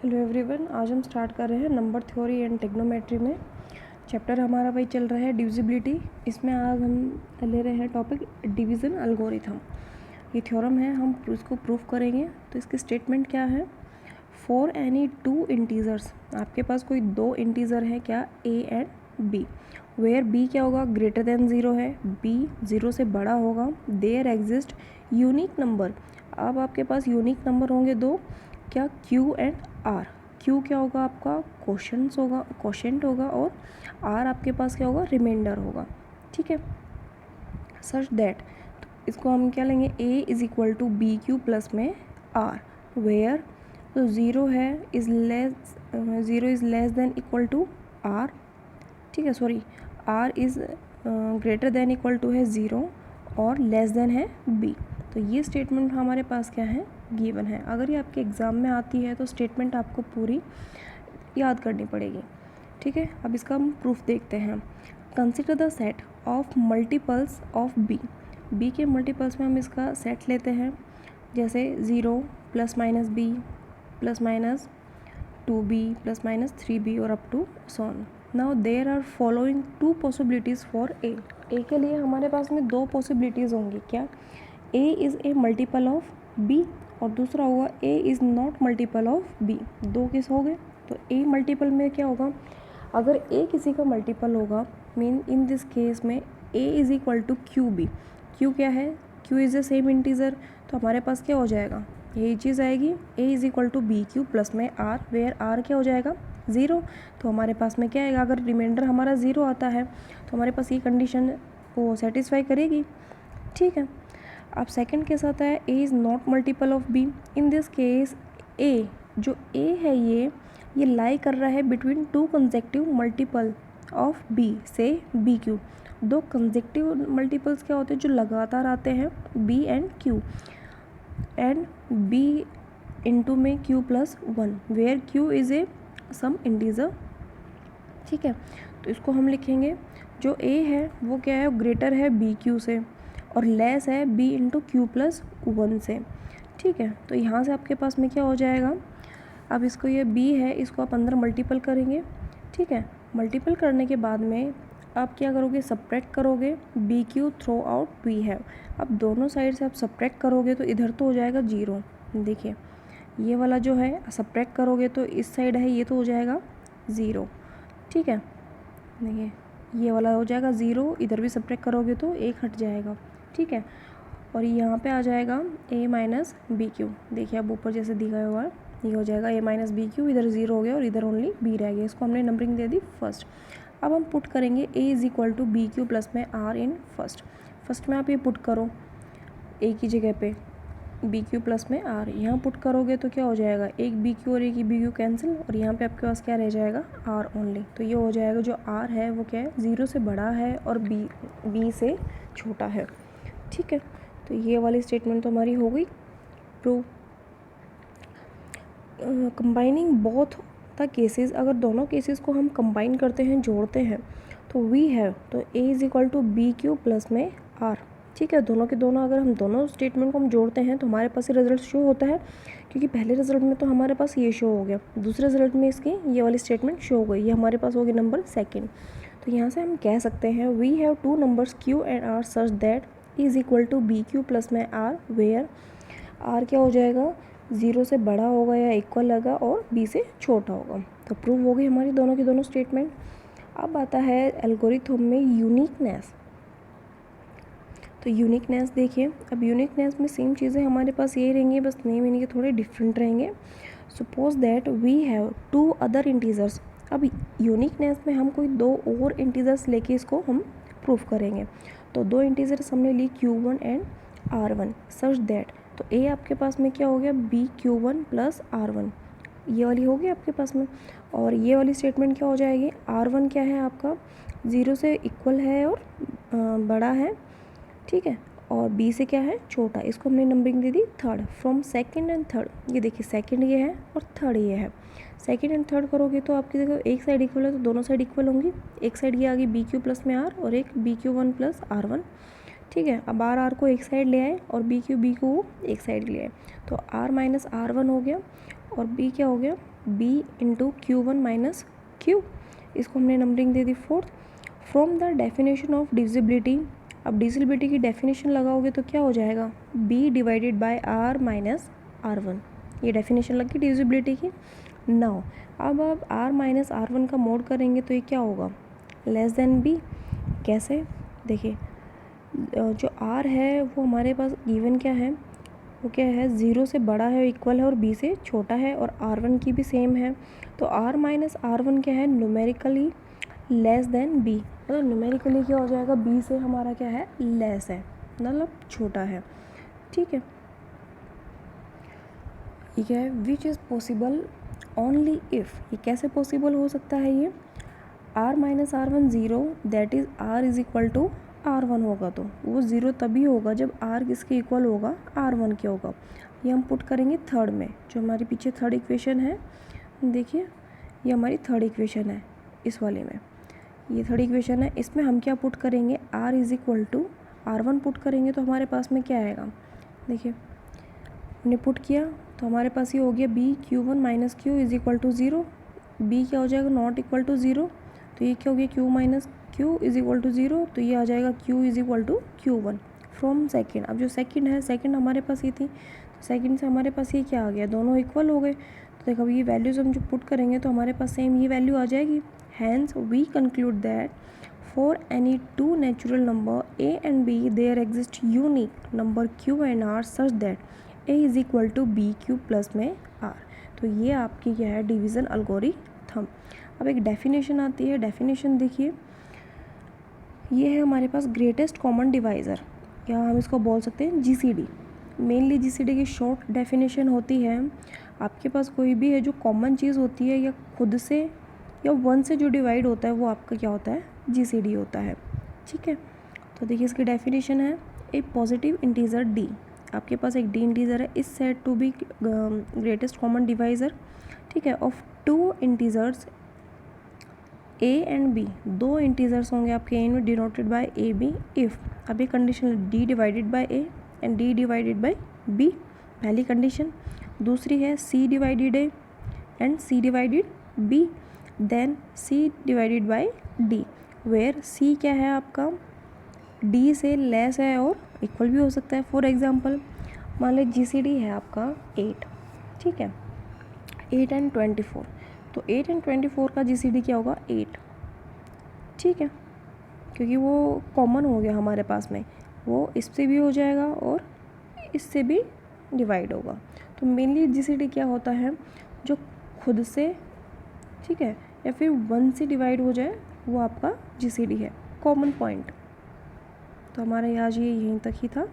Hello everyone, आज हम start कर रहे हैं नंबर थ्योरी एंड ट्रिग्नोमेट्री में। चैप्टर हमारा वही चल रहा है डिविजिबिलिटी। इसमें आज हम ले रहे हैं टॉपिक डिवीज़न एल्गोरिथम। ये थ्योरम है, हम इसको प्रूफ करेंगे। तो इसकी स्टेटमेंट क्या है? फॉर एनी टू इंटीजर्स, आपके पास कोई दो इंटीजर है क्या, a and b, where b क्या होगा, ग्रेटर देन ज़ीरो है, बी ज़ीरो से बड़ा होगा, देयर एग्जिस्ट यूनिक नंबर। अब आपके पास यूनिक नंबर होंगे दो, क्या, क्यू एंड आर। क्यू क्या होगा आपका, क्वोशेंट होगा, और आर आपके पास क्या होगा, रिमाइंडर होगा। ठीक है, सच दैट, तो इसको हम क्या लेंगे, A is equal to B Q plus में आर, वेयर तो ज़ीरो है zero is less than equal to R. ठीक है, sorry, R is greater than equal to है ज़ीरो और लेस देन है बी। तो ये स्टेटमेंट हमारे पास क्या है, गिवन है। अगर ये आपके एग्ज़ाम में आती है तो स्टेटमेंट आपको पूरी याद करनी पड़ेगी। ठीक है, अब इसका हम प्रूफ देखते हैं। Consider the set of multiples of B. B के मल्टीपल्स में हम इसका सेट लेते हैं, जैसे zero plus minus B plus minus 2b plus minus 3b और up to so on. Now there are following two possibilities for A. A के लिए हमारे पास में दो पॉसिबिलिटीज़ होंगी, क्या, A is a multiple of B और दूसरा होगा A is not multiple of B. दो केस हो गए। तो ए मल्टीपल में क्या होगा, अगर ए किसी का मल्टीपल होगा, मीन इन दिस केस में a is equal to q b. Q क्या है, q is the same integer, तो हमारे पास क्या हो जाएगा, यही चीज़ आएगी, a is equal to B Q plus में आर, वेयर आर क्या हो जाएगा, ज़ीरो। तो हमारे पास में क्या आएगा, अगर रिमाइंडर हमारा ज़ीरो आता है तो हमारे पास ये कंडीशन वो सेटिस्फाई करेगी। ठीक है, अब सेकंड के साथ है A is not multiple of B. In this case A, जो ए है ये लाई कर रहा है between two consecutive multiple of B से बी क्यू। दो कंसेक्टिव मल्टीपल्स क्या होते हैं, जो लगातार आते हैं, B and Q, and B into में Q plus one, where Q is a some integer. ठीक है, तो इसको हम लिखेंगे, जो ए है वो क्या है, ग्रेटर है बी क्यू से और लेस है b into q plus one से। ठीक है, तो यहाँ से आपके पास में क्या हो जाएगा, अब इसको ये बी है, इसको आप अंदर मल्टीपल करेंगे। ठीक है, मल्टीपल करने के बाद में आप क्या करोगे, सब्ट्रैक्ट करोगे, b q throw out b है। अब दोनों साइड से आप सब्ट्रैक्ट करोगे तो इधर तो हो जाएगा जीरो। देखिए, ये वाला जो है सब्ट्रैक्ट करोगे तो इस साइड है, ये तो हो जाएगा ज़ीरो। ठीक है, देखिए ये वाला हो जाएगा ज़ीरो, इधर भी सब्ट्रैक्ट करोगे तो एक हट जाएगा। ठीक है, और यहाँ पे आ जाएगा a माइनस बी क्यू। देखिए अब ऊपर जैसे दिखाया हुआ है, ये हो जाएगा a माइनस बी क्यू, इधर ज़ीरो हो गया और इधर ओनली b रह गया। इसको हमने नंबरिंग दे दी फर्स्ट। अब हम पुट करेंगे a is equal to B Q plus में r इन फर्स्ट में आप ये पुट करो a की जगह पे बी क्यू प्लस में r, यहाँ पुट करोगे तो क्या हो जाएगा, एक बी क्यू और एक बी क्यू कैंसिल, और यहाँ पे आपके पास क्या रह जाएगा, r ओनली। तो ये हो जाएगा, जो r है वो क्या है, ज़ीरो से बड़ा है और b से छोटा है। ठीक है, तो ये वाली स्टेटमेंट तो हमारी हो गई prove. Combining both the cases, अगर दोनों केसेस को हम कंबाइन करते हैं, जोड़ते हैं, तो वी हैव, तो a is equal to B Q plus में आर। ठीक है, दोनों के दोनों अगर हम दोनों स्टेटमेंट को हम जोड़ते हैं तो हमारे पास ये रिजल्ट शो होता है, क्योंकि पहले रिजल्ट में तो हमारे पास ये शो हो गया, दूसरे रिजल्ट में इसकी ये वाली स्टेटमेंट शो हो गई, ये हमारे पास हो गया नंबर सेकेंड। तो यहाँ से हम कह सकते हैं, we have two numbers q and r such that is equal to B Q plus में आर, वेयर आर क्या हो जाएगा, ज़ीरो से बड़ा होगा या इक्वल लगा और बी से छोटा होगा। तो प्रूव हो गई हमारी दोनों की दोनों स्टेटमेंट। अब आता है एल्गोरिथम में यूनिकनेस। तो यूनिकनेस देखिए, अब यूनिकनेस में सेम चीज़ें हमारे पास यही रहेंगी, बस नेम इनके थोड़े डिफरेंट रहेंगे। Suppose that we have two other integers. अब यूनिकनेस में हम कोई दो और इंटीजर्स लेके इसको हम प्रूफ करेंगे। तो दो इंटीजर्स हमने ली Q1 and R1 such that, तो ए आपके पास में क्या हो गया, BQ1 प्लस R1, ये वाली होगी आपके पास में। और ये वाली स्टेटमेंट क्या हो जाएगी, R1 क्या है आपका, ज़ीरो से इक्वल है और बड़ा है। ठीक है, और बी से क्या है, छोटा। इसको हमने numbering they the third, from second and third. ये देखिए सेकंड ये है और थर्ड ये है। सेकंड एंड थर्ड करोगे तो आपकी जगह एक साइड इक्वल है तो दोनों साइड इक्वल होंगी। एक साइड ये आ गई बी क्यू प्लस में आर और एक BQ1 प्लस R1। ठीक है, अब आर को एक साइड ले आए और बी क्यू को एक साइड ले आए, तो R माइनस R1 हो गया और b क्या हो गया, b into Q1 minus Q, इसको हमने numbering they the 4th। From the definition of divisibility, अब डिविजिबिलिटी की डेफिनेशन लगाओगे तो क्या हो जाएगा, b divided by r minus r1, ये डेफिनेशन लग गई डिविजिबिलिटी की। नाउ अब आप r माइनस r1 का मोड करेंगे तो ये क्या होगा, लेस देन b। कैसे, देखिए जो r है वो हमारे पास गिवन क्या है, वो क्या है, 0 से बड़ा है, इक्वल है, और b से छोटा है, और r1 की भी सेम है। तो r माइनस r1 क्या है, न्यूमेरिकली लेस देन b, मतलब न्यूमेरिकली क्या हो जाएगा, b से हमारा क्या है, लेस है, मतलब छोटा है। ठीक है, ये क्या है, which is possible only if, ये कैसे पॉसिबल हो सकता है, ये r minus r1 zero, that is r is equal to r1 होगा, तो वो ज़ीरो तभी होगा जब r किसके इक्वल होगा, r1 के होगा। ये हम पुट करेंगे थर्ड में, जो हमारे पीछे थर्ड इक्वेशन है, देखिए ये हमारी थर्ड इक्वेशन है, इस वाले में ये थर्ड इक्वेशन है, इसमें हम क्या पुट करेंगे, r is equal to r1 put करेंगे तो हमारे पास में क्या आएगा, देखिए हमने पुट किया तो हमारे पास ये हो गया b Q1 minus Q is equal to zero, b क्या हो जाएगा, नॉट इक्वल टू ज़ीरो, तो ये क्या हो गया, Q minus Q is equal to zero, तो ये आ जाएगा Q is equal to Q1 from second. अब जो सेकेंड है, सेकेंड हमारे पास ये थी, तो सेकेंड से हमारे पास ये क्या आ गया, दोनों इक्वल हो गए। तो देखो अब ये वैल्यूज़ हम जो पुट करेंगे तो हमारे पास सेम ये वैल्यू आ जाएगी। Hence we conclude that for any two natural number a and b there exist unique number q and r such that a is equal to B Q plus में r। तो ये आपकी क्या है, division algorithm. अब एक definition आती है, डेफिनेशन देखिए, ये है हमारे पास ग्रेटेस्ट कॉमन डिवाइज़र, या हम इसको बोल सकते हैं GCD। मेनली GCD की शॉर्ट डेफिनेशन होती है, आपके पास कोई भी है जो कॉमन चीज़ होती है, या खुद से या वन से जो डिवाइड होता है, वो आपका क्या होता है, GCD होता है। ठीक है, तो देखिए इसकी डेफिनेशन है, ए पॉजिटिव इंटीजर d, आपके पास एक d इंटीजर है, is said to be greatest common divisor, ठीक है, of two integers a and b, दो इंटीजर्स होंगे आपके a में denoted by a b if, अब ये condition d divided by a and d divided by b, पहली कंडीशन। दूसरी है c divided a and c divided b, then c divided by d, where c क्या है आपका, d से less है और इक्वल भी हो सकता है। फॉर एग्जांपल मान लीजिए GCD है आपका 8, ठीक है, 8 एंड 24, तो 8 एंड 24 का GCD क्या होगा, 8, ठीक है, क्योंकि वो कॉमन हो गया हमारे पास में, वो इससे भी हो जाएगा और इससे भी डिवाइड होगा। तो मेनली GCD क्या होता है, जो खुद से, ठीक है, या फिर वन से डिवाइड हो जाए, वो आपका GCD है, कॉमन पॉइंट। तो हमारा आज ये यहीं तक ही था।